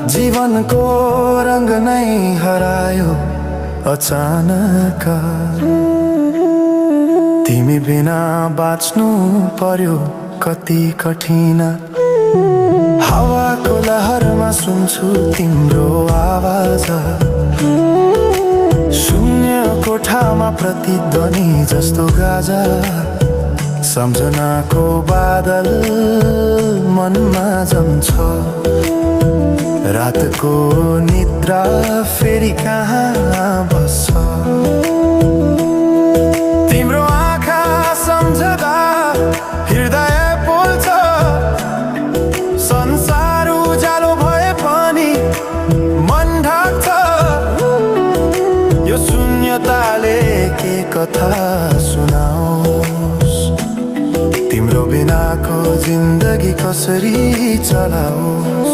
जीवनको रंग नै हरायो अचानक। तिमी बिना बाँच्नु पर्यो कति कठिन। हावाको लहरमा सुन्छु तिम्रो आवाज, शून्य कोठामा प्रतिध्वनि जस्तो गाजा। सम्झनाको बादल मनमा जम्छ, रातको निद्रा फेरि कहाँ बस्छ। तिम्रो आँखा सम्झदा हृदय पोल्छ, संसार उज्यालो भए पनि मन ढाक्छ। यो शून्यताले के कथा सुनाओस्, तिम्रो बिनाको जिन्दगी कसरी चलाओस्।